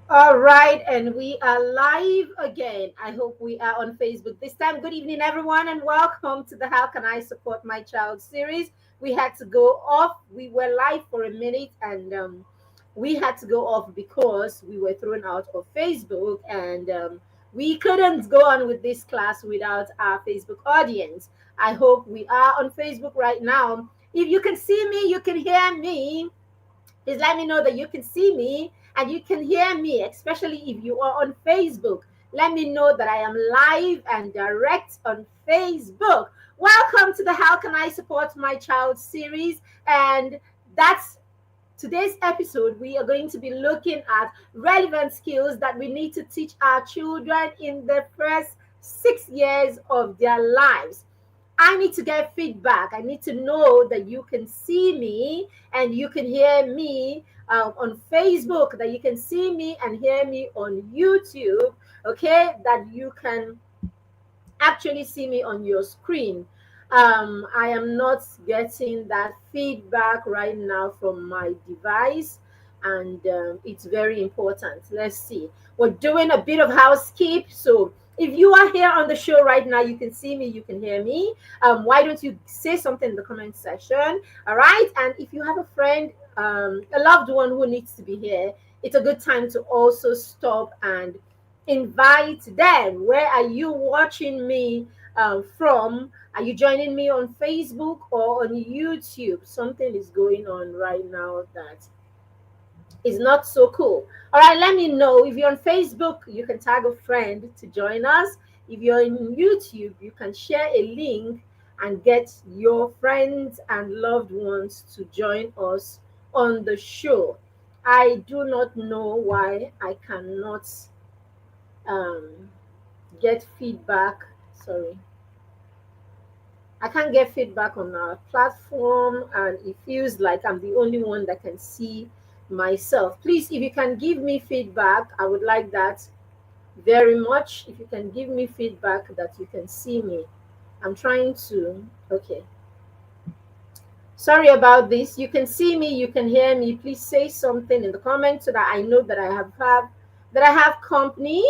All right, and we are live again. I hope we are on Facebook this time. Good evening, everyone, and welcome to the How Can I Support My Child series. We had to go off. We were live for a minute, and we had to go off because we were thrown out of Facebook, and we couldn't go on with this class without our Facebook audience. I hope we are on Facebook right now. If you can see me, you can hear me. Please let me know that you can see me and you can hear me, especially if you are on Facebook. Let me know that I am live and direct on Facebook. Welcome to the How Can I Support My Child series. And that's today's episode. We are going to be looking at relevant skills that we need to teach our children in the first 6 years of their lives. I need to get feedback. I need to know that you can see me and you can hear me on Facebook, that you can see me and hear me on YouTube, okay? That you can actually see me on your screen. I am not getting that feedback right now from my device, and it's very important. Let's see. We're doing a bit of housekeep. So if you are here on the show right now, you can see me, you can hear me. Why don't you say something in the comment section? All right. And if you have a friend, a loved one who needs to be here, it's a good time to also stop and invite them. Where are you watching me from? Are you joining me on Facebook or on YouTube? Something is going on right now that is not so cool. All right, let me know. If you're on Facebook, you can tag a friend to join us. If you're on YouTube, you can share a link and get your friends and loved ones to join us on the show. I do not know why I cannot um, get feedback. Sorry, I can't get feedback on our platform, and it feels like I'm the only one that can see myself. Please, if you can give me feedback, I would like that very much. If you can give me feedback that you can see me, I'm trying to. Okay, sorry about this. You can see me, you can hear me. Please say something in the comments so that I know that I have company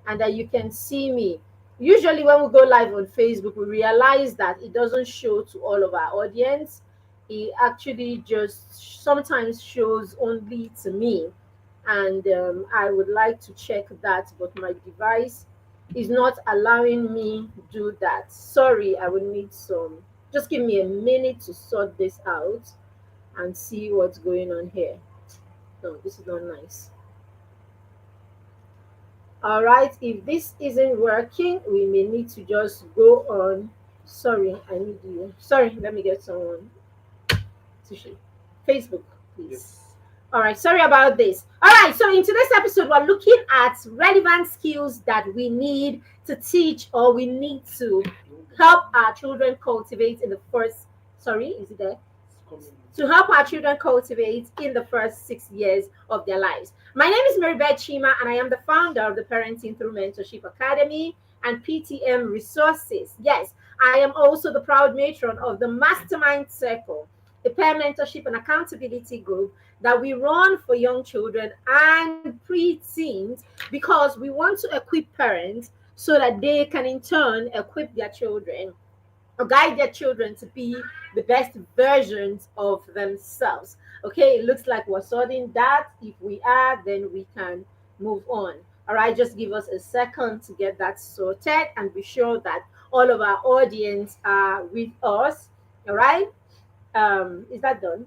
and that you can see me. Usually when we go live on Facebook, we realize that it doesn't show to all of our audience. It actually just sometimes shows only to me. And I would like to check that, but my device is not allowing me do that. Sorry, I would need some. Just give me a minute to sort this out and see what's going on here. No, this is not nice. All right, if this isn't working, we may need to just go on. Sorry, I need you. Sorry, let me get someone to show. Facebook, please. Yes. All right, sorry about this. All right, so in today's episode, we're looking at relevant skills that we need to teach or we need to help our children cultivate in the first, sorry, is it there? To help our children cultivate in the first 6 years of their lives. My name is Maribeth Chima, and I am the founder of the Parenting Through Mentorship Academy and PTM Resources. Yes, I am also the proud matron of the Mastermind Circle, a peer mentorship and accountability group that we run for young children and pre-teens because we want to equip parents so that they can in turn equip their children or guide their children to be the best versions of themselves. Okay, it looks like we're sorting that. If we are, then we can move on. All right, just give us a second to get that sorted and be sure that all of our audience are with us. All right, is that done?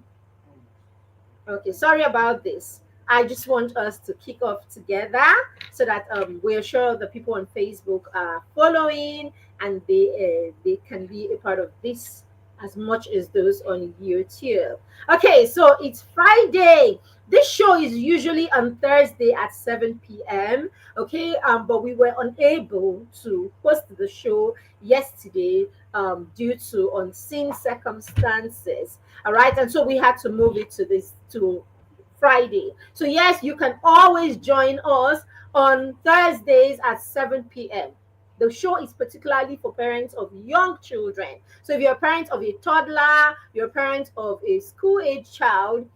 Okay, sorry about this. I just want us to kick off together so that we're sure the people on Facebook are following and they can be a part of this as much as those on YouTube. Okay, so it's Friday. This show is usually on Thursday at 7 p.m. Okay, but we were unable to host the show yesterday due to unseen circumstances. All right, and so we had to move it to Friday. So yes, you can always join us on Thursdays at 7 p.m. The show is particularly for parents of young children. So if you're a parent of a toddler, you're a parent of a school age child,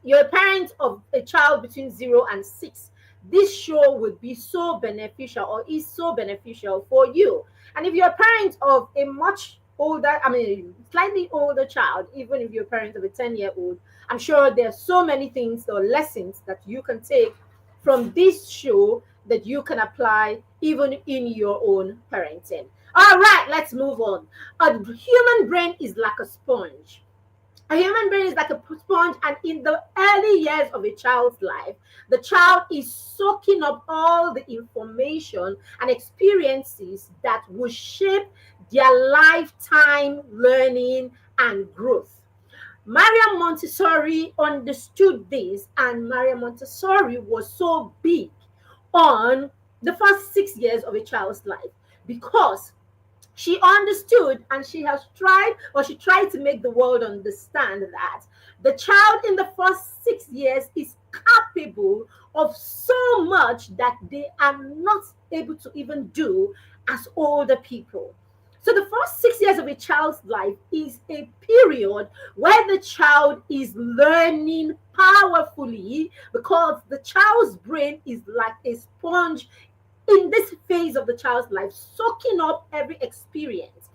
you're a parent of a child between 0 and 6, this show would be so beneficial or is so beneficial for you. And if you're a parent of a much older, I mean, slightly older child, even if you're a parent of a 10-year-old, I'm sure there's so many things or lessons that you can take from this show that you can apply even in your own parenting. All right, let's move on. A human brain is like a sponge. A human brain is like a sponge, and in the early years of a child's life, the child is soaking up all the information and experiences that will shape their lifetime learning and growth. Maria Montessori understood this, and Maria Montessori was so big on the first 6 years of a child's life because she understood, and she has tried, or she tried to make the world understand that the child in the first 6 years is capable of so much that they are not able to even do as older people. So the first 6 years of a child's life is a period where the child is learning powerfully, because the child's brain is like a sponge in this phase of the child's life, soaking up every experience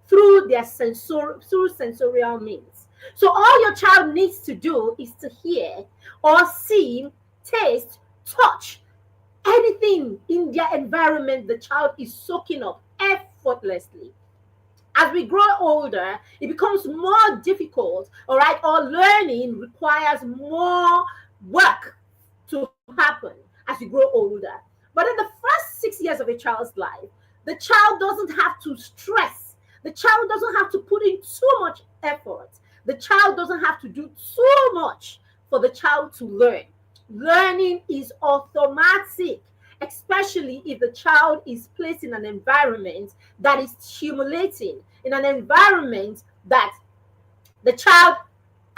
through their through sensorial means. So all your child needs to do is to hear or see, taste, touch anything in their environment. The child is soaking up effortlessly. As we grow older, it becomes more difficult, all right, or learning requires more work to happen as you grow older. But in the first 6 years of a child's life, the child doesn't have to stress. The child doesn't have to put in too much effort. The child doesn't have to do too much for the child to learn. Learning is automatic, especially if the child is placed in an environment that is stimulating, in an environment that the child,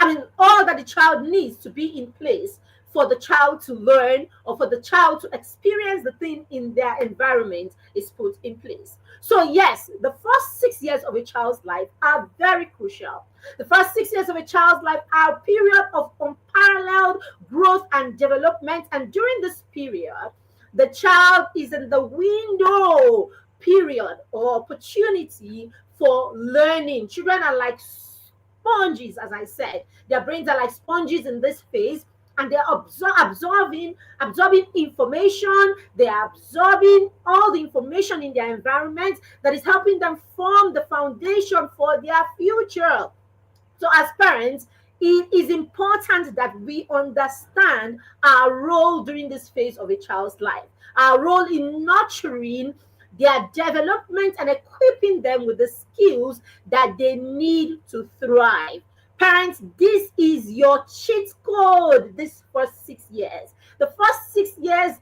I mean, all that the child needs to be in place for the child to learn or for the child to experience the thing in their environment is put in place. So, yes, the first 6 years of a child's life are very crucial. The first 6 years of a child's life are a period of unparalleled growth and development. And during this period, the child is in the window period or opportunity for learning. Children are like sponges, as I said. Their brains are like sponges in this phase, and they're absorbing information. They are absorbing all the information in their environment that is helping them form the foundation for their future. So as parents, it is important that we understand our role during this phase of a child's life, our role in nurturing their development and equipping them with the skills that they need to thrive. Parents, this is your cheat code this first 6 years. The first 6 years,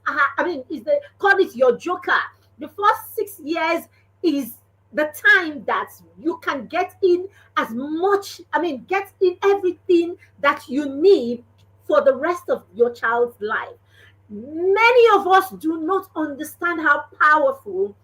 is the call it your joker. The first 6 years is the time that you can get in as much, get in everything that you need for the rest of your child's life. Many of us do not understand how powerful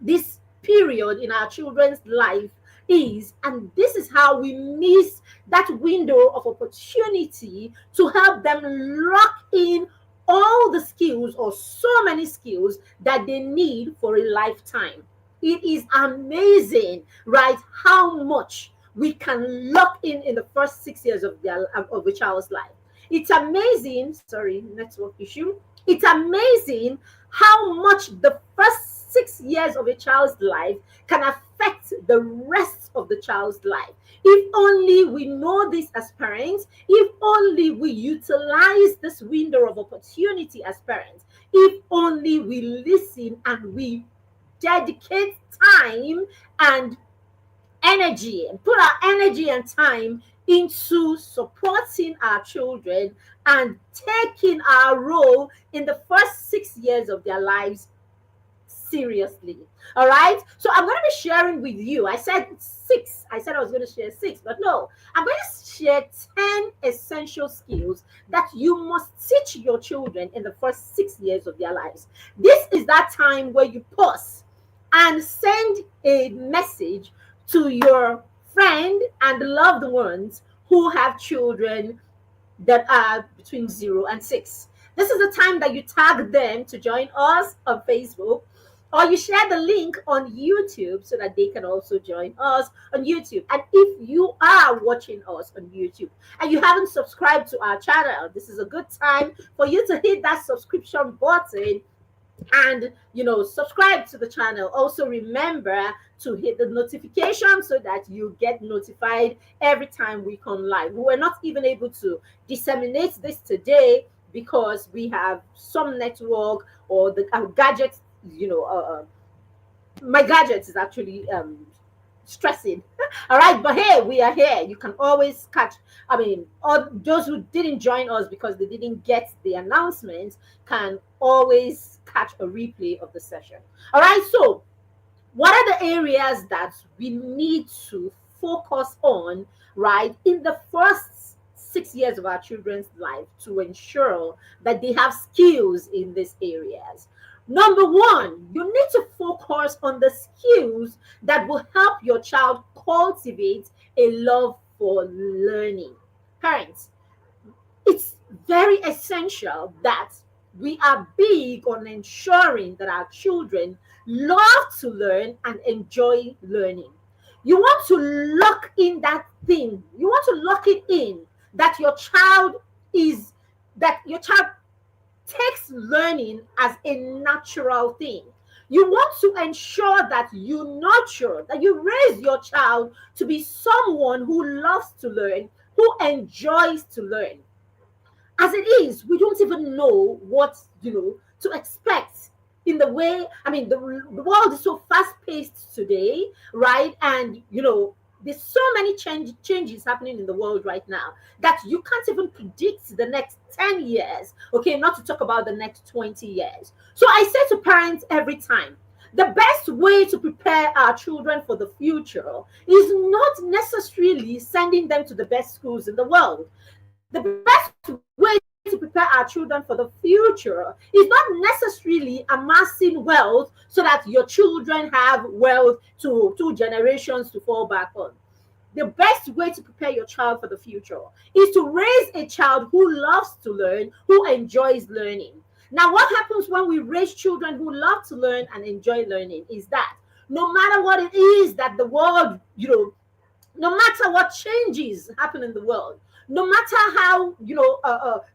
this period in our children's life is, and this is how we miss that window of opportunity to help them lock in all the skills, or so many skills, that they need for a lifetime. It is amazing, right, how much we can lock in the first 6 years of a child's life. It's amazing. Sorry, network issue. It's amazing how much the first 6 years of a child's life can affect the rest of the child's life. If only we know this as parents, if only we utilize this window of opportunity as parents, if only we listen and we dedicate time and energy, and put our energy and time into supporting our children and taking our role in the first 6 years of their lives seriously. All right. So I'm going to be sharing with you. I said six. I said I was going to share six, but no, I'm going to share 10 essential skills that you must teach your children in the first 6 years of their lives. This is that time where you pause and send a message to your friend and loved ones who have children that are between 0 and 6. This is the time that you tag them to join us on Facebook, or you share the link on YouTube so that they can also join us on YouTube. And if you are watching us on YouTube and you haven't subscribed to our channel, this is a good time for you to hit that subscription button and subscribe to the channel. Also remember to hit the notification so that you get notified every time we come live. We were not even able to disseminate this today because we have some network, or the gadgets, my gadget is actually stressing. All right, but hey, we are here. You can always catch, all those who didn't join us because they didn't get the announcement can always catch a replay of the session. All right, so what are the areas that we need to focus on, right, in the first 6 years of our children's life to ensure that they have skills in these areas? Number one, you need to focus on the skills that will help your child cultivate a love for learning. Parents, it's very essential that we are big on ensuring that our children love to learn and enjoy learning. You want to lock in that thing. You want to lock it in that your child takes learning as a natural thing. You want to ensure that you nurture, that you raise your child to be someone who loves to learn, who enjoys to learn. As it is, we don't even know what to expect in the way. The world is so fast paced today, right? And there's so many changes happening in the world right now that you can't even predict the next 10 years, okay, not to talk about the next 20 years. So I say to parents every time, the best way to prepare our children for the future is not necessarily sending them to the best schools in the world. The best way to prepare our children for the future is not necessarily amassing wealth so that your children have wealth to two generations to fall back on. The best way to prepare your child for the future is to raise a child who loves to learn, who enjoys learning. Now, what happens when we raise children who love to learn and enjoy learning is that no matter what it is that the world, no matter what changes happen in the world, no matter how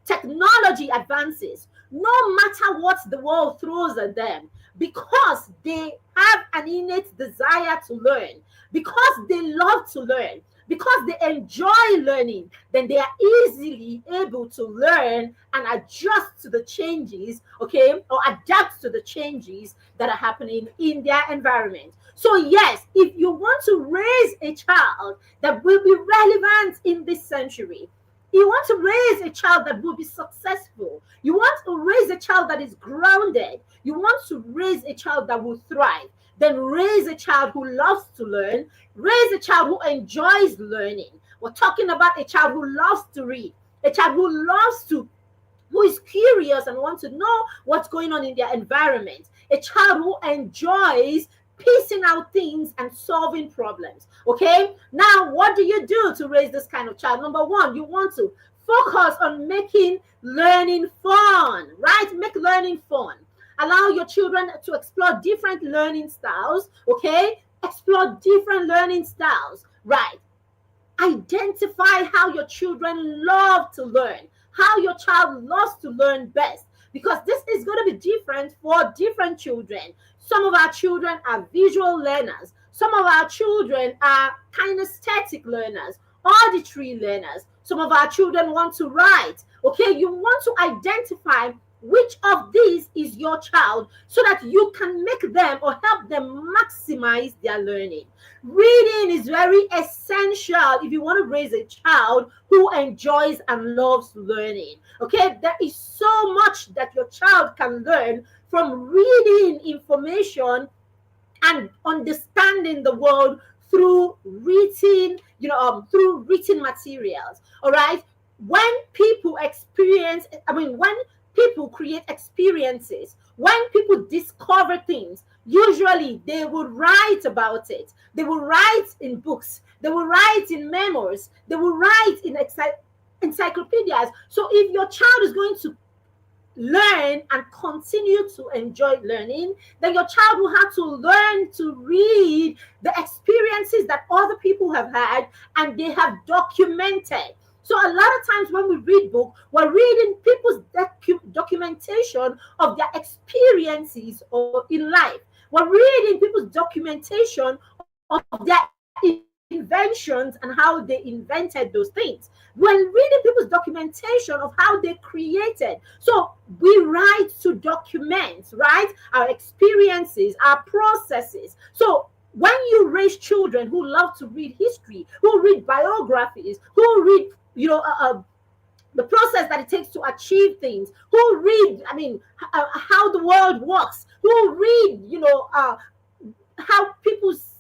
technology advances, no matter what the world throws at them, because they have an innate desire to learn, because they love to learn, because they enjoy learning, then they are easily able to learn and adjust to the changes, okay, or adapt to the changes that are happening in their environment. So yes, if you want to raise a child that will be relevant in this century, you want to raise a child that will be successful, you want to raise a child that is grounded, you want to raise a child that will thrive, then raise a child who loves to learn, raise a child who enjoys learning. We're talking about a child who loves to read, a child who is curious and wants to know what's going on in their environment, a child who enjoys piecing out things and solving problems. Okay, now what do you do to raise this kind of child? Number one, you want to focus on making learning fun, right? Make learning fun. Allow your children to explore different learning styles. Okay, explore different learning styles, right? Identify how your children love to learn, how your child loves to learn best, because this is going to be different for different children. Some of our children are visual learners. Some of our children are kinesthetic learners, auditory learners. Some of our children want to write. Okay, you want to identify which of these is your child so that you can make them or help them maximize their learning. Reading is very essential if you want to raise a child who enjoys and loves learning. Okay, there is so much that your child can learn from reading information and understanding the world through written, through written materials. All right. When people when people create experiences, when people discover things, usually they will write about it. They will write in books. They will write in memoirs. They will write in encyclopedias. So if your child is going to learn and continue to enjoy learning, then your child will have to learn to read the experiences that other people have had and they have documented. So a lot of times when we read book, we're reading people's documentation of their experiences or in life. We're reading people's documentation of their inventions and how they invented those things. We're reading people's documentation of how they created. So we write to document, right? Our experiences, our processes. So when you raise children who love to read history, who read biographies, who read, the process that it takes to achieve things, who read, how the world works, who read, how people's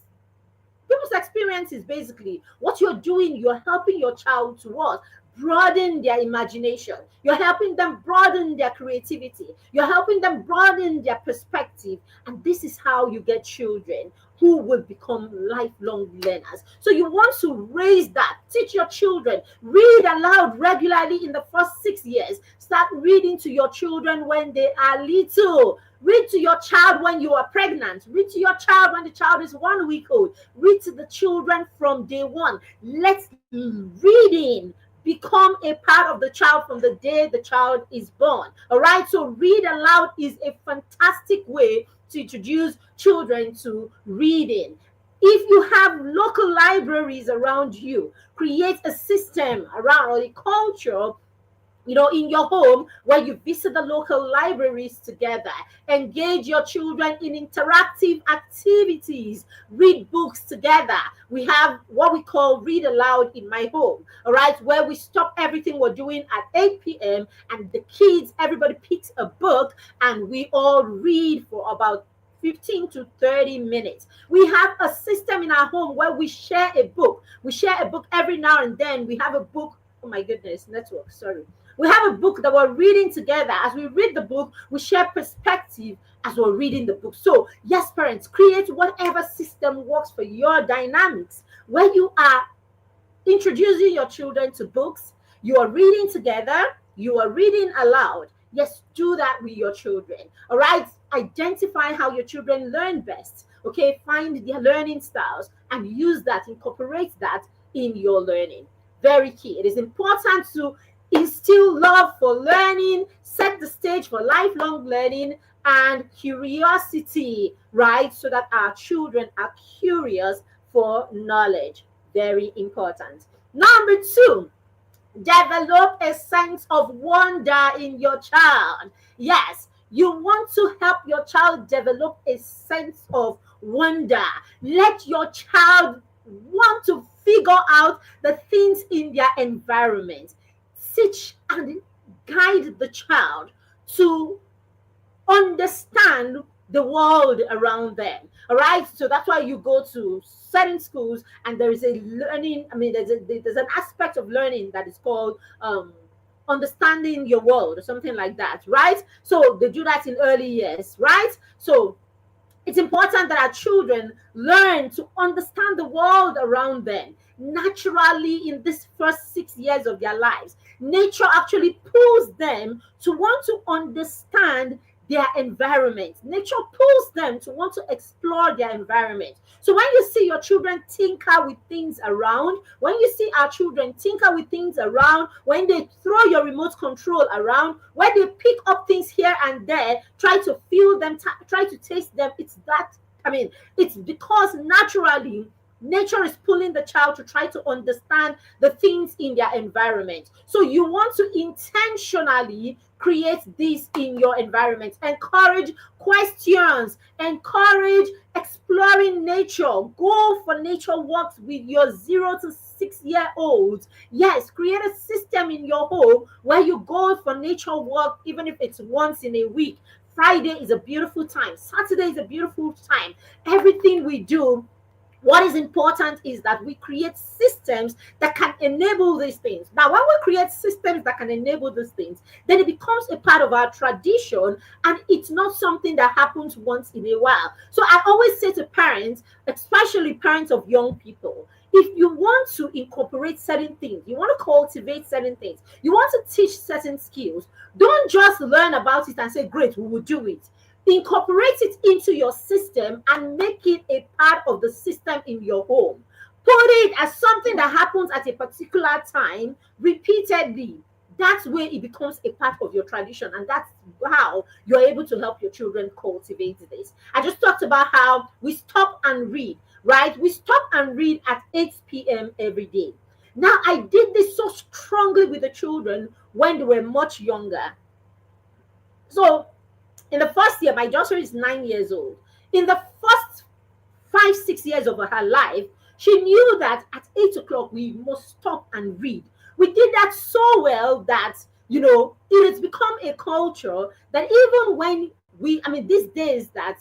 experiences. Basically what you're doing, you're helping your child to what? Broaden their imagination. You're helping them broaden their creativity. You're helping them broaden their perspective. And this is how you get children who will become lifelong learners. So you want to raise that. Teach your children. Read aloud regularly in the first 6 years. Start reading to your children when they are little. Read to your child when you are pregnant. Read to your child when the child is 1 week old. Read to the children from day one. Let reading become a part of the child from the day the child is born. All right. So read aloud is a fantastic way to introduce children to reading. If you have local libraries around you, create a system around or a culture in your home where you visit the local libraries together. Engage your children in interactive activities. Read books together. We have what we call read aloud in my home, all right, where we stop everything we're doing at 8 p.m. and the kids, everybody picks a book and we all read for about 15 to 30 minutes. We have a system in our home where we share a book. We share a book every now and then. We have a book. Oh my goodness, network, sorry. We have a book that we're reading together. As we read the book, we share perspective as we're reading the book. So, yes, parents, create whatever system works for your dynamics where you are introducing your children to books, you are reading together, you are reading aloud. Yes, do that with your children. All right. Identify how your children learn best. Okay. Find their learning styles and use that, incorporate that in your learning. Very key. It is important to instill love for learning, set the stage for lifelong learning and curiosity, right? So that our children are curious for knowledge. Very important. Number 2, develop a sense of wonder in your child. Yes, you want to help your child develop a sense of wonder. Let your child want to figure out the things in their environment. Teach and guide the child to understand the world around them. All right. So that's why you go to certain schools and there is a learning. There's an aspect of learning that is called understanding your world or something like that. Right. So they do that in early years. Right. So it's important that our children learn to understand the world around them naturally in this first 6 years of their lives. Nature actually pulls them to want to understand their environment. Nature pulls them to want to explore their environment. So when you see your children tinker with things around, when you see our children tinker with things around, when they throw your remote control around, when they pick up things here and there, try to feel them, try to taste them, it's because naturally nature is pulling the child to try to understand the things in their environment. So you want to intentionally create this in your environment. Encourage questions, encourage exploring nature. Go for nature walks with your 0 to 6-year-olds. Yes, create a system in your home where you go for nature walk, even if it's once in a week. Friday is a beautiful time. Saturday is a beautiful time. Everything we do, what is important is that we create systems that can enable these things. Now, when we create systems that can enable these things, then it becomes a part of our tradition and it's not something that happens once in a while. So I always say to parents, especially parents of young people, if you want to incorporate certain things, you want to cultivate certain things, you want to teach certain skills, don't just learn about it and say, great, we will do it. Incorporate it into your system and make it a part of the system in your home. Put it as something that happens at a particular time repeatedly. That's where it becomes a part of your tradition, and that's how you're able to help your children cultivate this. I just talked about how we stop and read, right? We stop and read at 8 p.m. every day. Now, I did this so strongly with the children when they were much younger. So, in the first year, my daughter is 9 years old. In the first 5, 6 years of her life, she knew that at 8 o'clock we must stop and read. We did that so well that, it has become a culture that even when these days that,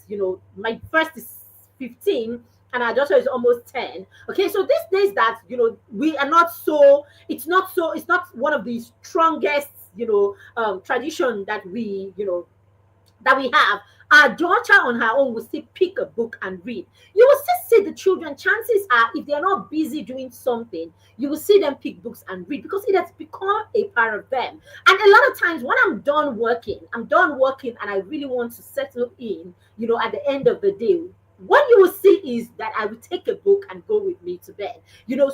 my first is 15 and our daughter is almost 10. Okay, so these days that, we are not so, it's not one of the strongest, tradition that we have. Our daughter on her own will still pick a book and read. You will still see the children. Chances are, if they are not busy doing something, you will see them pick books and read because it has become a part of them. And a lot of times when I'm done working and I really want to settle in, at the end of the day, what you will see is that I will take a book and go with me to bed.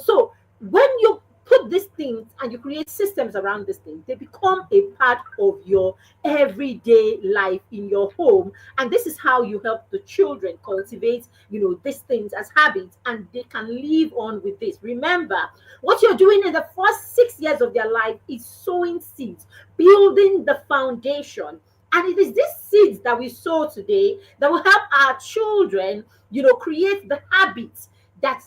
So when you put these things and you create systems around these things, they become a part of your everyday life in your home. And this is how you help the children cultivate, these things as habits, and they can live on with this. Remember, what you're doing in the first 6 years of their life is sowing seeds, building the foundation. And it is these seeds that we sow today that will help our children, create the habits that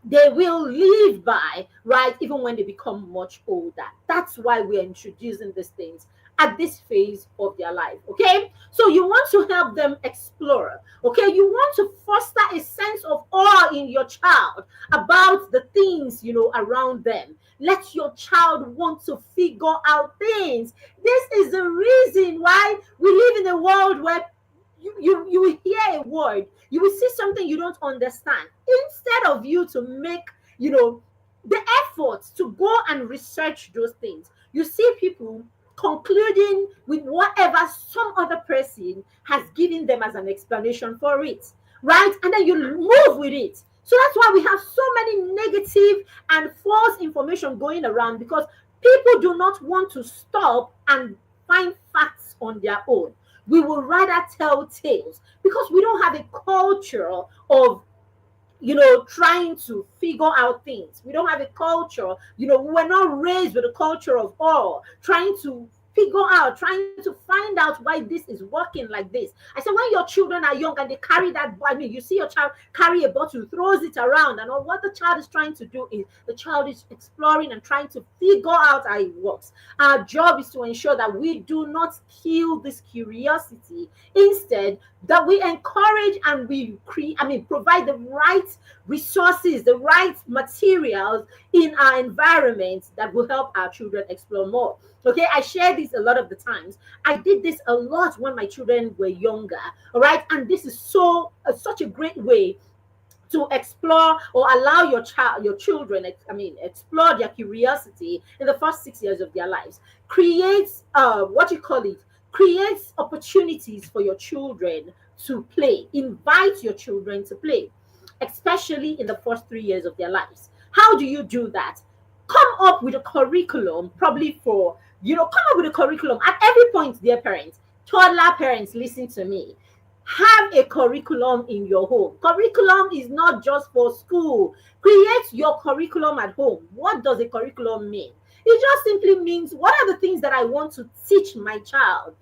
they will live by, right, even when they become much older. That's why we're introducing these things at this phase of their life. Okay, so you want to help them explore. Okay, you want to foster a sense of awe in your child about the things around them. Let your child want to figure out things. This is the reason why we live in a world where you will hear a word, you will see something you don't understand. Instead of you to make, the effort to go and research those things, you see people concluding with whatever some other person has given them as an explanation for it, right? And then you move with it. So that's why we have so many negative and false information going around, because people do not want to stop and find facts on their own. We will rather tell tales because we don't have a culture of trying to figure out things. We don't have a culture, we were not raised with a culture of awe, trying to figure out, trying to find out why this is working like this. I said, when your children are young and they carry that, you see your child carry a bottle, throws it around, and all what the child is trying to do is the child is exploring and trying to figure out how it works. Our job is to ensure that we do not kill this curiosity. Instead, that we encourage and we provide the right resources, the right materials in our environment that will help our children explore more. Okay, I share this a lot of the times. I did this a lot when my children were younger. All right, and this is such a great way to explore or allow your children, explore their curiosity in the first 6 years of their lives. Creates creates opportunities for your children to play. Invite your children to play, especially in the first 3 years of their lives. How do you do that? Come up with a curriculum, probably come up with a curriculum at every point, dear parents. Toddler parents, listen to me. Have a curriculum in your home. Curriculum is not just for school. Create your curriculum at home. What does a curriculum mean? It just simply means, what are the things that I want to teach my child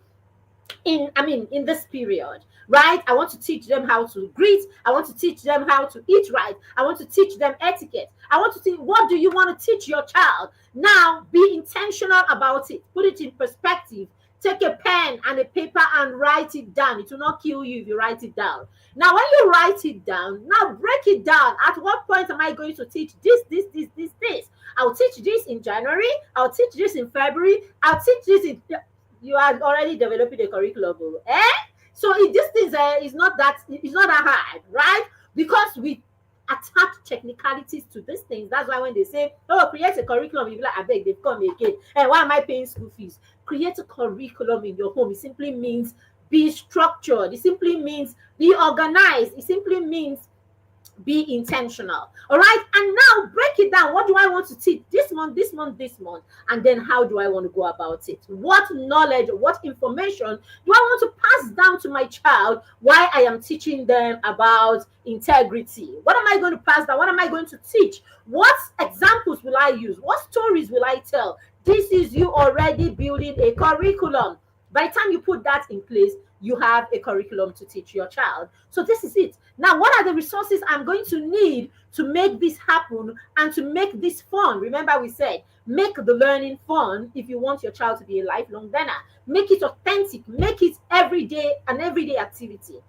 in this period, right? I want to teach them how to greet. I want to teach them how to eat right. I want to teach them etiquette. I want to teach, what do you want to teach your child? Now, be intentional about it. Put it in perspective. Take a pen and a paper and write it down. It will not kill you if you write it down. Now, when you write it down, now break it down. At what point am I going to teach this? I'll teach this in January. I'll teach this in February. I'll teach this in... You are already developing a curriculum, So this is not that hard, right? Because we attach technicalities to these things. That's why when they say, oh, create a curriculum, you're like, I beg, they've come again. And why am I paying school fees? Create a curriculum in your home. It simply means be structured. It simply means be organized. It simply means be intentional. All right. And now break it down. What do I want to teach this month, this month, this month? And then how do I want to go about it? What knowledge, what information do I want to pass down to my child while I am teaching them about integrity? What am I going to pass down? What am I going to teach? What examples will I use? What stories will I tell? This is you already building a curriculum. By the time you put that in place, you have a curriculum to teach your child. So this is it. Now, what are the resources I'm going to need to make this happen and to make this fun? Remember, we said make the learning fun if you want your child to be a lifelong learner. Make it authentic. Make it everyday, an everyday activity.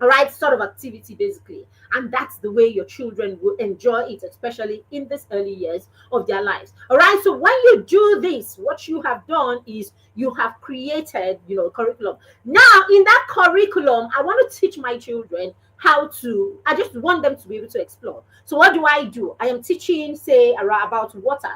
All right, sort of activity basically. And that's the way your children will enjoy it, especially in these early years of their lives. All right, so when you do this, what you have done is you have created, a curriculum. Now, in that curriculum, I want to teach my children how to, I just want them to be able to explore. So what do? I am teaching, say, about water.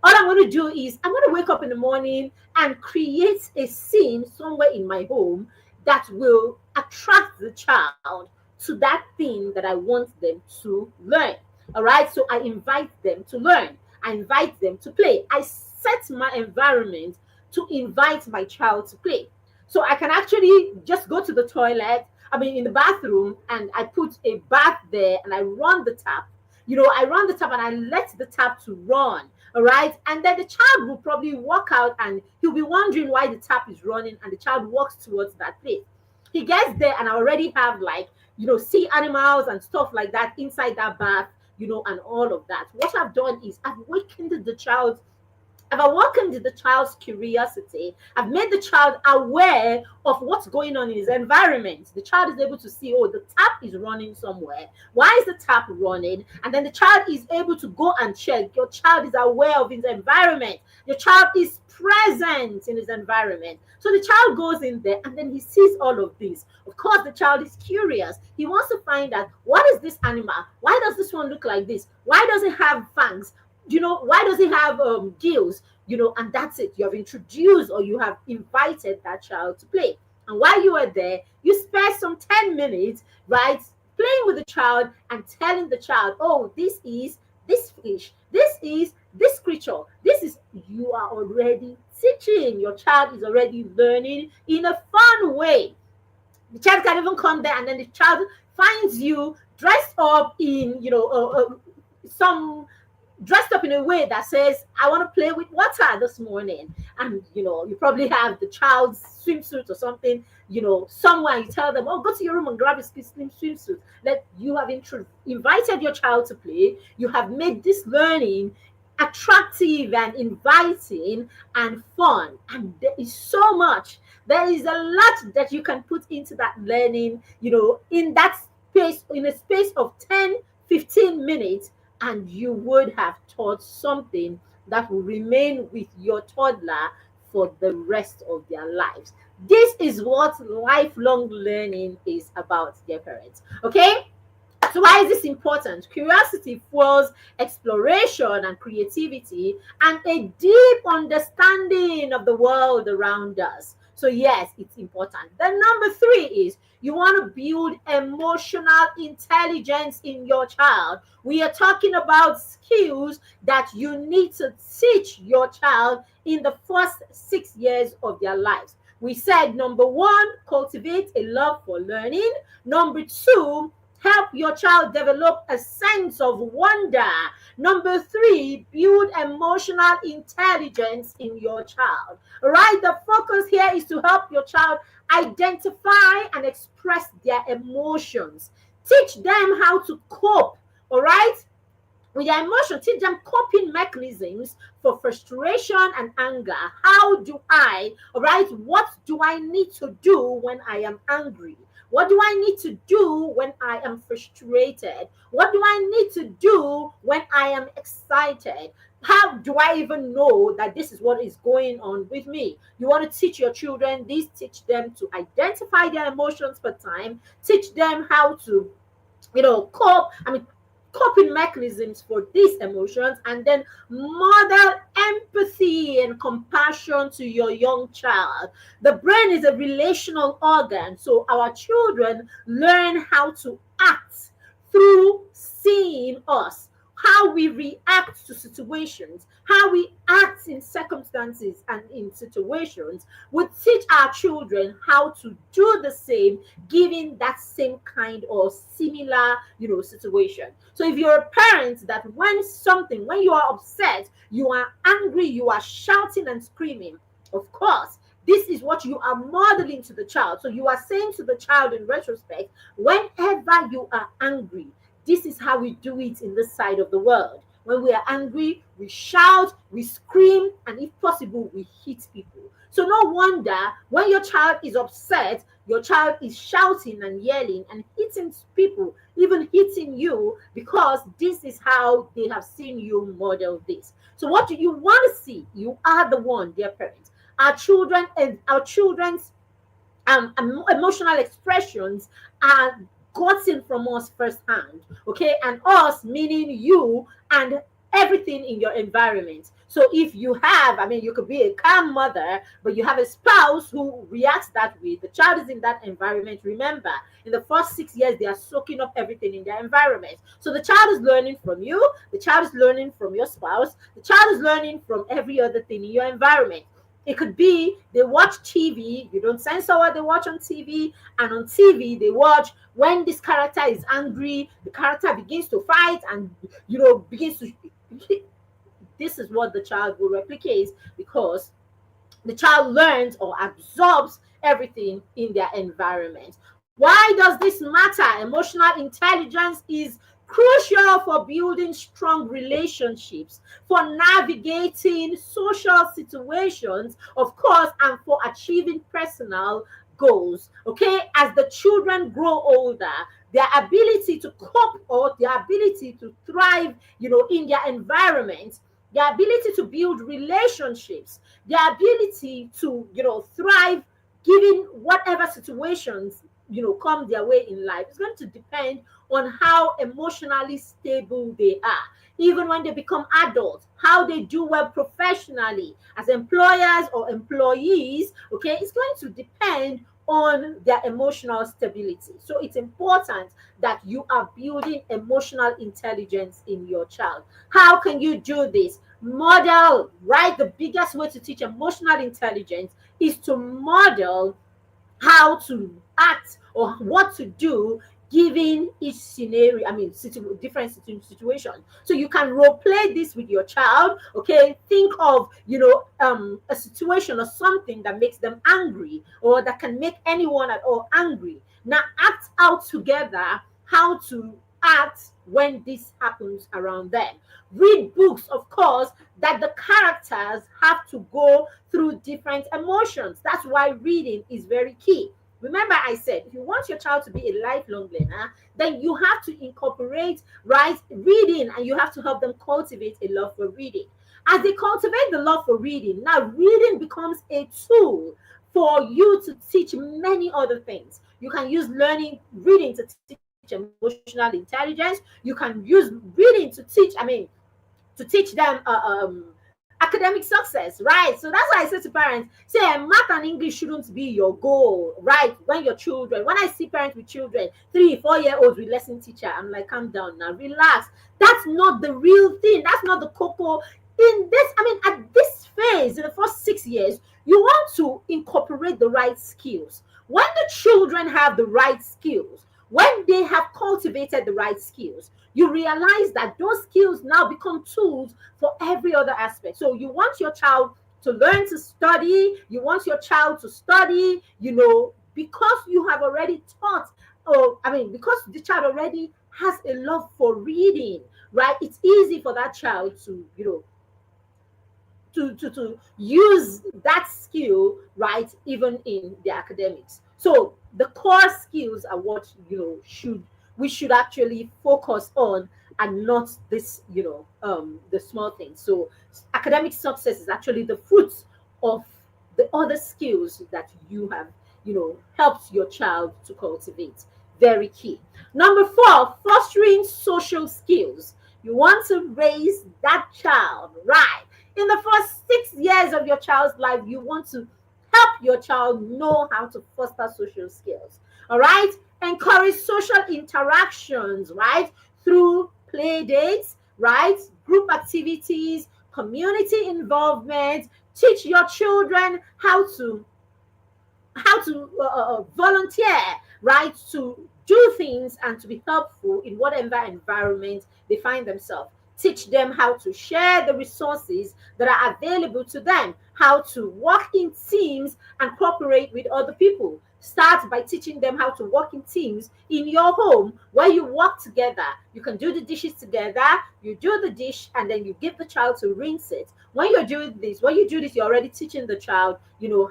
All I'm going to do is I'm going to wake up in the morning and create a scene somewhere in my home that will attract the child to that thing that I want them to learn. All right. So I invite them to learn. I invite them to play. I set my environment to invite my child to play. So I can actually just go to the toilet, in the bathroom, and I put a bath there and I run the tap. I run the tap and I let the tap to run. All right. And then the child will probably walk out and he'll be wondering why the tap is running, and the child walks towards that place. He gets there and I already have sea animals and stuff like that inside that bath, and all of that. What I've done is I've awakened the child's curiosity. I've made the child aware of what's going on in his environment. The child is able to see, oh, the tap is running somewhere. Why is the tap running? And then the child is able to go and check. Your child is aware of his environment. Your child is present in his environment. So the child goes in there and then he sees all of this. Of course, the child is curious. He wants to find out, what is this animal? Why does this one look like this? Why does it have fangs? Why does it have gills? And that's it. You have introduced or you have invited that child to play. And while you are there, you spare some 10 minutes, right, playing with the child and telling the child, oh, this is this fish, this is this creature, you are already teaching. Your child is already learning in a fun way. The child can even come there and then the child finds you dressed up in, some dressed up in a way that says, I want to play with water this morning. And, you probably have the child's swimsuit or something, somewhere. You tell them, oh, go to your room and grab a slim swimsuit. That you have invited your child to play. You have made this learning attractive and inviting and fun. And there is so much. There is a lot that you can put into that learning, in that space, in a space of 10, 15 minutes. And you would have taught something that will remain with your toddler for the rest of their lives. This is what lifelong learning is about, dear parents. Okay? So why is this important? Curiosity fuels exploration and creativity and a deep understanding of the world around us. So yes, it's important. Then number 3 is you want to build emotional intelligence in your child. We are talking about skills that you need to teach your child in the first 6 years of their lives. We said number 1, cultivate a love for learning. Number 2, help your child develop a sense of wonder. Number 3, build emotional intelligence in your child. Right? The focus here is to help your child identify and express their emotions. Teach them how to cope. All right? With their emotion, teach them coping mechanisms for frustration and anger. How do I, all right, what do I need to do when I am angry? What do I need to do when I am frustrated? What do I need to do when I am excited? How do I even know that this is what is going on with me? You want to teach your children this, teach them to identify their emotions per time, teach them how to, cope. coping mechanisms for these emotions, and then model empathy and compassion to your young child. The brain is a relational organ, so our children learn how to act through seeing us, how we react to situations, how we act in circumstances and in situations. We teach our children how to do the same, given that same kind or similar, situation. So if you're a parent that when you are upset, you are angry, you are shouting and screaming, of course, this is what you are modeling to the child. So you are saying to the child in retrospect, whenever you are angry, this is how we do it in this side of the world. When we are angry, we shout, we scream, and if possible, we hit people. So no wonder when your child is upset, your child is shouting and yelling and hitting people, even hitting you, because this is how they have seen you model this. So what do you want to see? You are the one, dear parents. Our children and our children's emotional expressions are gotten from us firsthand, okay? And us meaning you and everything in your environment. So if you have, you could be a calm mother, but you have a spouse who reacts that way, the child is in that environment. Remember, in the first 6 years, they are soaking up everything in their environment. So the child is learning from you, the child is learning from your spouse, the child is learning from every other thing in your environment. It could be they watch TV, you don't censor what they watch on TV, and on TV they watch when this character is angry, the character begins to fight and begins to. This is what the child will replicate, because the child learns or absorbs everything in their environment. Why does this matter? Emotional intelligence is crucial for building strong relationships, for navigating social situations, of course, and for achieving personal goals. Okay, as the children grow older, their ability to cope or their ability to thrive, in their environment, their ability to build relationships, their ability to, thrive given whatever situations, come their way in life, is going to depend on how emotionally stable they are. Even when they become adults, how they do well professionally as employers or employees, okay, it's going to depend on their emotional stability. So it's important that you are building emotional intelligence in your child. How can you do this? Model, right? The biggest way to teach emotional intelligence is to model how to act or what to do given each scenario, different situation. So you can role play this with your child. Okay, think of a situation or something that makes them angry or that can make anyone at all angry. Now act out together how to act when this happens around them. Read books, of course, that the characters have to go through different emotions. That's why reading is very key. Remember, I said if you want your child to be a lifelong learner, then you have to incorporate, right, reading, and you have to help them cultivate a love for reading. As they cultivate the love for reading, now reading becomes a tool for you to teach many other things. You can use reading to teach emotional intelligence. You can use reading to teach them academic success, right? So that's why I say to parents, say math and English shouldn't be your goal, right? When I see parents with children, 3 4 year olds with lesson teacher, I'm like, calm down now, relax. That's not the real thing. That's not the cocoa in this. At this phase, in the first 6 years, you want to incorporate the right skills. When the children have the right skills, when they have cultivated the right skills, you realize that those skills now become tools for every other aspect. So you want your child to learn to study, you want your child to study, because you have already taught, because the child already has a love for reading, right? It's easy for that child to, to use that skill, right, even in the academics. So the core skills are what we should actually focus on, and not this the small things. So academic success is actually the fruits of the other skills that you have helped your child to cultivate. Very key. Number four, fostering social skills. You want to raise that child, right? In the first 6 years of your child's life, you want to help your child know how to foster social skills. All right? Encourage social interactions, right? Through play dates, right? Group activities, community involvement. Teach your children how to volunteer, right? To do things and to be helpful in whatever environment they find themselves. Teach them how to share the resources that are available to them, how to work in teams and cooperate with other people. Start by teaching them how to work in teams in your home where you work together. You can do the dishes together, you do the dish, and then you give the child to rinse it. When you do this, you're already teaching the child,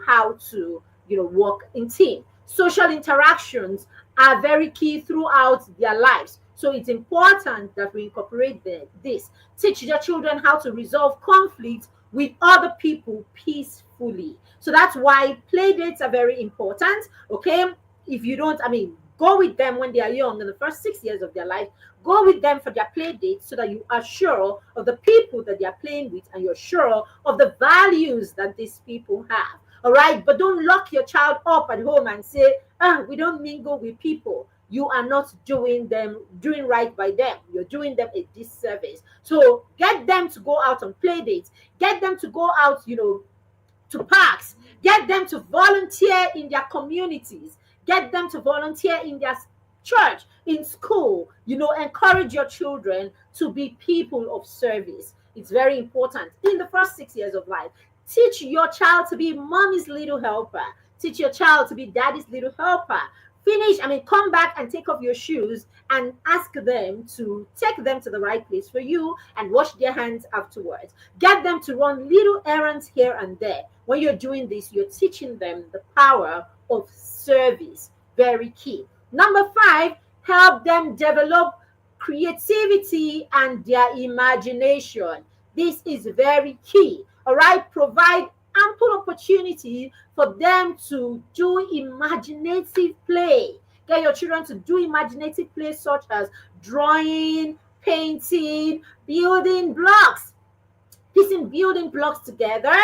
how to work in team. Social interactions are very key throughout their lives, so it's important that we incorporate this. Teach your children how to resolve conflict with other people peacefully. So that's why play dates are very important. Okay, if you don't, go with them when they are young in the first 6 years of their life. Go with them for their play dates so that you are sure of the people that they are playing with, and you're sure of the values that these people have. All right, but don't lock your child up at home and say, we don't mingle with people. You are not doing right by them. You're doing them a disservice. So get them to go out on play dates. Get them to go out, to parks. Get them to volunteer in their communities. Get them to volunteer in their church, in school. Encourage your children to be people of service. It's very important in the first 6 years of life. Teach your child to be mommy's little helper. Teach your child to be daddy's little helper. Come back and take off your shoes and ask them to take them to the right place for you and wash their hands afterwards. Get them to run little errands here and there. When you're doing this, you're teaching them the power of service. Very key. Number five, help them develop creativity and their imagination. This is very key. All right, provide ample opportunity for them to do imaginative play. Get your children to do imaginative play such as drawing, painting, building blocks, piecing building blocks together,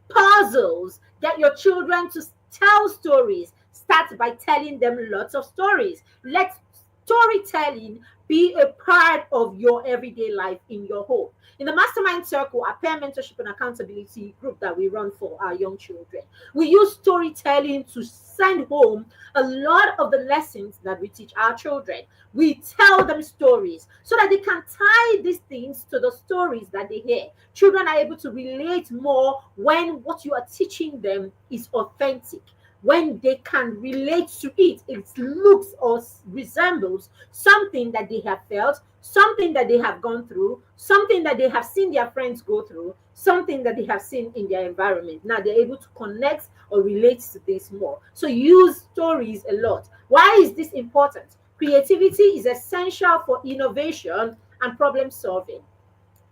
puzzles. Get your children to tell stories. Start by telling them lots of stories. Let storytelling be a part of your everyday life in your home. In the Mastermind Circle, our peer mentorship and accountability group that we run for our young children, we use storytelling to send home a lot of the lessons that we teach our children. We tell them stories so that they can tie these things to the stories that they hear. Children are able to relate more when what you are teaching them is authentic. When they can relate to it, it looks or resembles something that they have felt, something that they have gone through, something that they have seen their friends go through, something that they have seen in their environment. Now they're able to connect or relate to this more. So use stories a lot. Why is this important? Creativity is essential for innovation and problem solving.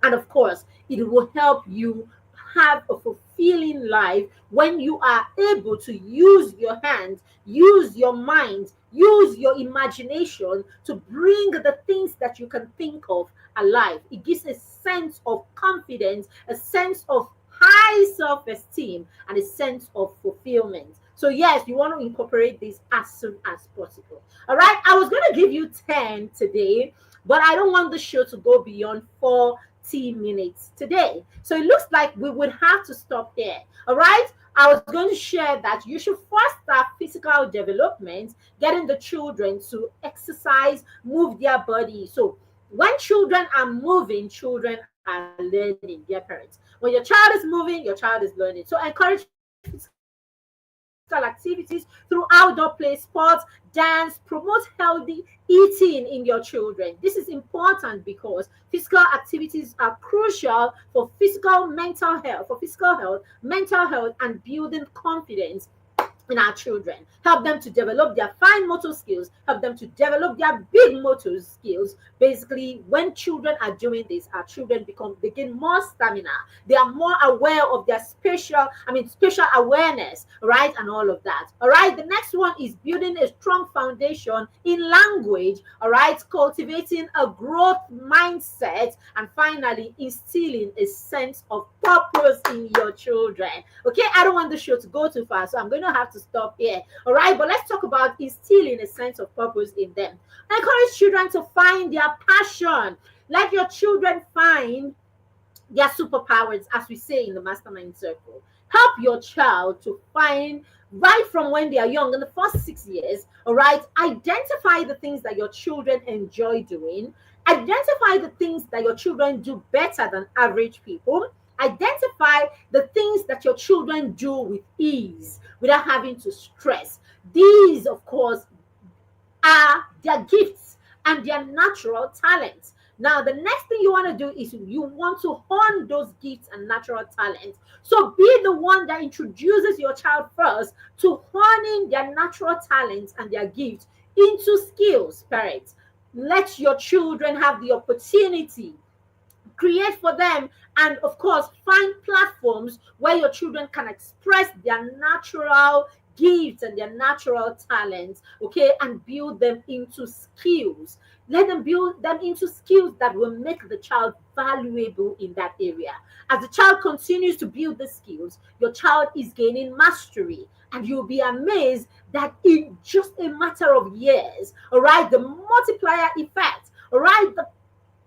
And of course, it will help you have a fulfilling life when you are able to use your hands, use your mind, use your imagination to bring the things that you can think of alive. It gives a sense of confidence, a sense of high self-esteem, and a sense of fulfillment. So yes, you want to incorporate this as soon as possible. All right, I was going to give you 10 today, but I don't want the show to go beyond 40 minutes today. So it looks like we would have to stop here. All right. I was going to share that you should foster physical development, getting the children to exercise, move their body. So when children are moving, children are learning their parents. When your child is moving, your child is learning. So encourage physical activities through outdoor play, sports, dance, promote healthy eating in your children. This is important because physical activities are crucial for physical, mental health, mental health, and building confidence in our children, help them to develop their fine motor skills, help them to develop their big motor skills. Basically, when children are doing this, our children they gain more stamina, they are more aware of their spatial awareness, right, and all of that. All right, the next one is building a strong foundation in language, all right, cultivating a growth mindset, and finally instilling a sense of purpose in your children. Okay, I don't want the show to go too far, so I'm going to have to stop here. All right, but let's talk about instilling a sense of purpose in them. Encourage children to find their passion. Let your children find their superpowers, as we say in the mastermind circle. Help your child to find, right from when they are young, in the first 6 years, all right, identify the things that your children enjoy doing, identify the things that your children do better than average people, identify the things that your children do with ease without having to stress. These, of course, are their gifts and their natural talents. Now, the next thing you want to do is you want to hone those gifts and natural talents. So be the one that introduces your child first to honing their natural talents and their gifts into skills, parents. Let your children have the opportunity, create for them, and of course find platforms where your children can express their natural gifts and their natural talents, okay, and build them into skills. Let them build them into skills that will make the child valuable in that area. As the child continues to build the skills, your child is gaining mastery, and you'll be amazed that in just a matter of years, all right, the multiplier effect, all right, the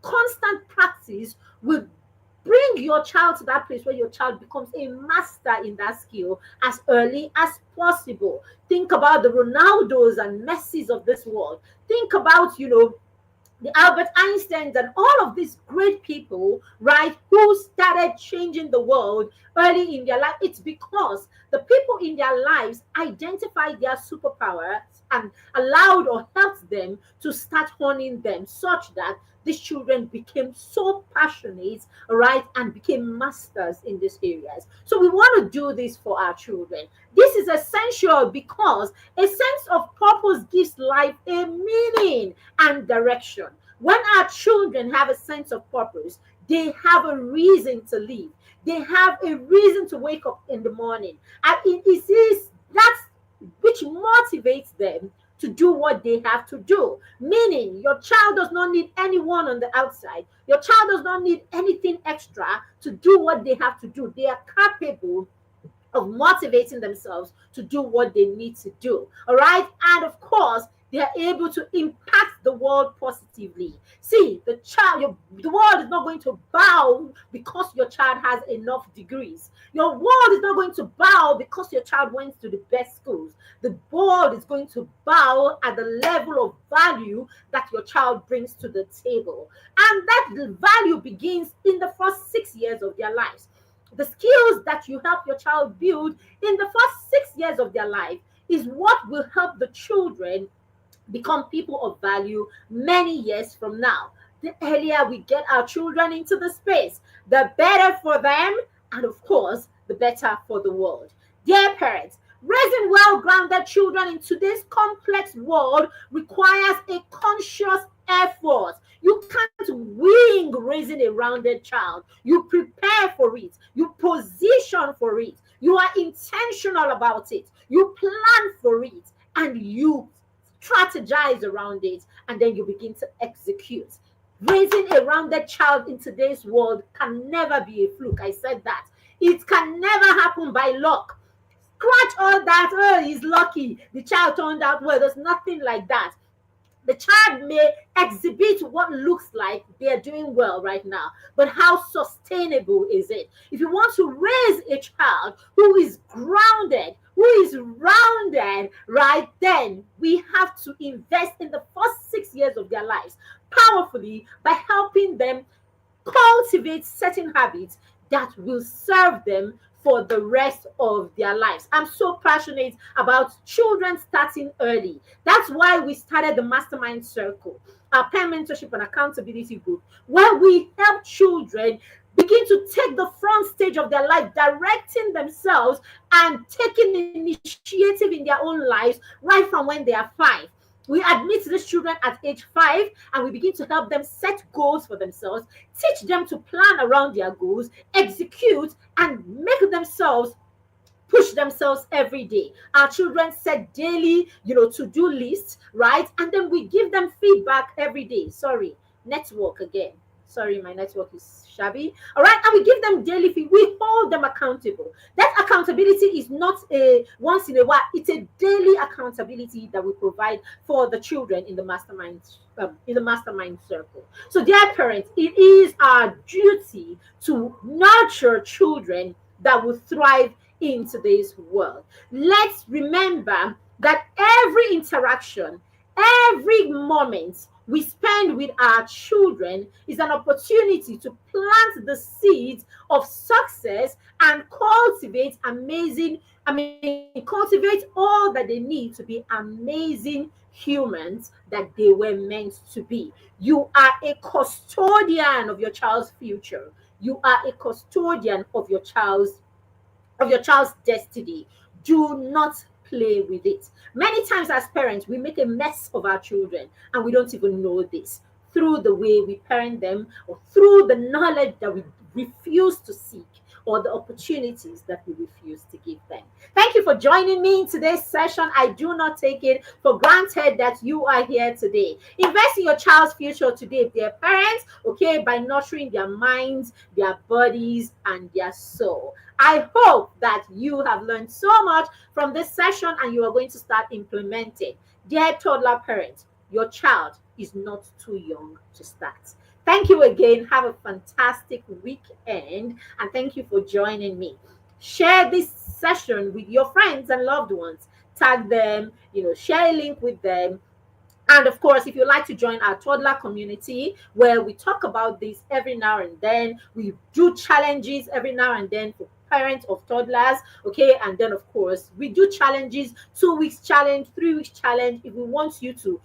constant practice will bring your child to that place where your child becomes a master in that skill as early as possible. Think about the Ronaldos and Messis of this world. Think about, the Albert Einsteins and all of these great people, right, who started changing the world early in their life. It's because the people in their lives identified their superpowers and allowed or helped them to start honing them, such that these children became so passionate, right, and became masters in these areas. So we want to do this for our children. This is essential because a sense of purpose gives life a meaning and direction. When our children have a sense of purpose, they have a reason to live. They have a reason to wake up in the morning. And it is that which motivates them to do what they have to do. Meaning, your child does not need anyone on the outside. Your child does not need anything extra to do what they have to do. They are capable of motivating themselves to do what they need to do. All right. And of course, they are able to impact the world positively. See, the world is not going to bow because your child has enough degrees. Your world is not going to bow because your child went to the best schools. The world is going to bow at the level of value that your child brings to the table. And that value begins in the first 6 years of their lives. The skills that you help your child build in the first 6 years of their life is what will help the children become people of value many years from now. The earlier we get our children into the space, the better for them, and of course, the better for the world. Dear parents, raising well-grounded children in today's complex world requires a conscious effort. You can't wing raising a rounded child. You prepare for it. You position for it. You are intentional about it. You plan for it, and you strategize around it, and then you begin to execute. Raising a rounded child in today's world can never be a fluke. I said that. It can never happen by luck. Scratch all that. Oh, he's lucky. The child turned out well. There's nothing like that. The child may exhibit what looks like they're doing well right now, but how sustainable is it? If you want to raise a child who is grounded, who is rounded, right, then we have to invest in the first 6 years of their lives powerfully by helping them cultivate certain habits that will serve them for the rest of their lives. I'm so passionate about children starting early. That's why we started the Mastermind Circle, our parent mentorship and accountability group, where we help children begin to take the front stage of their life, directing themselves and taking initiative in their own lives right from when they are 5. We admit these children at age 5 and we begin to help them set goals for themselves, teach them to plan around their goals, execute, and make themselves push themselves every day. Our children set daily, to-do lists, right? And then we give them feedback every day. Sorry, network again. Sorry, my network is shabby. All right, and we give them daily feed. We hold them accountable. That accountability is not a once in a while. It's a daily accountability that we provide for the children in the mastermind circle. So, dear parents, it is our duty to nurture children that will thrive in today's world. Let's remember that every interaction, every moment we spend with our children is an opportunity to plant the seeds of success and cultivate all that they need to be amazing humans that they were meant to be. You are a custodian of your child's future. You are a custodian of your child's destiny. Do not play with it. Many times, as parents, we make a mess of our children and we don't even know this through the way we parent them or through the knowledge that we refuse to seek or the opportunities that we refuse to give them. Thank you for joining me in today's session. I do not take it for granted that you are here today. Invest in your child's future today if they're parents, okay, by nurturing their minds, their bodies, and their soul. I hope that you have learned so much from this session and you are going to start implementing. Dear toddler parents, your child is not too young to start. Thank you again. Have a fantastic weekend and thank you for joining me. Share this session with your friends and loved ones. Tag them, share a link with them, and of course, if you'd like to join our toddler community where we talk about this every now and then, we do challenges every now and then for parents of toddlers, okay? And then, of course, we do challenges, 2 weeks challenge, 3 weeks challenge. If we want you to,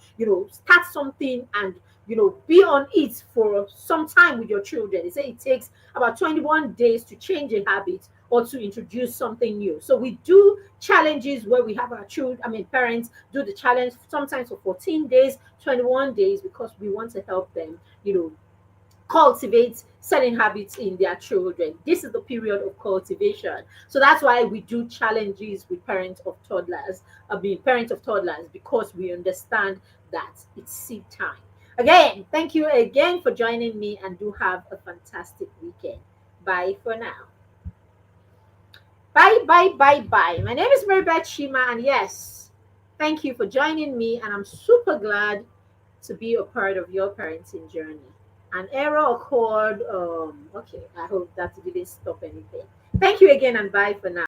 start something and be on it for some time with your children. They say it takes about 21 days to change a habit or to introduce something new. So we do challenges where we have our children, parents do the challenge sometimes for 14 days, 21 days, because we want to help them, cultivate certain habits in their children. This is the period of cultivation. So that's why we do challenges with parents of toddlers, because we understand that it's seed time. Again, thank you again for joining me and do have a fantastic weekend. Bye for now. Bye, bye, bye, bye. My name is Maribeth Shima, and yes, thank you for joining me, and I'm super glad to be a part of your parenting journey. An error occurred. Okay, I hope that didn't stop anything. Thank you again, and bye for now.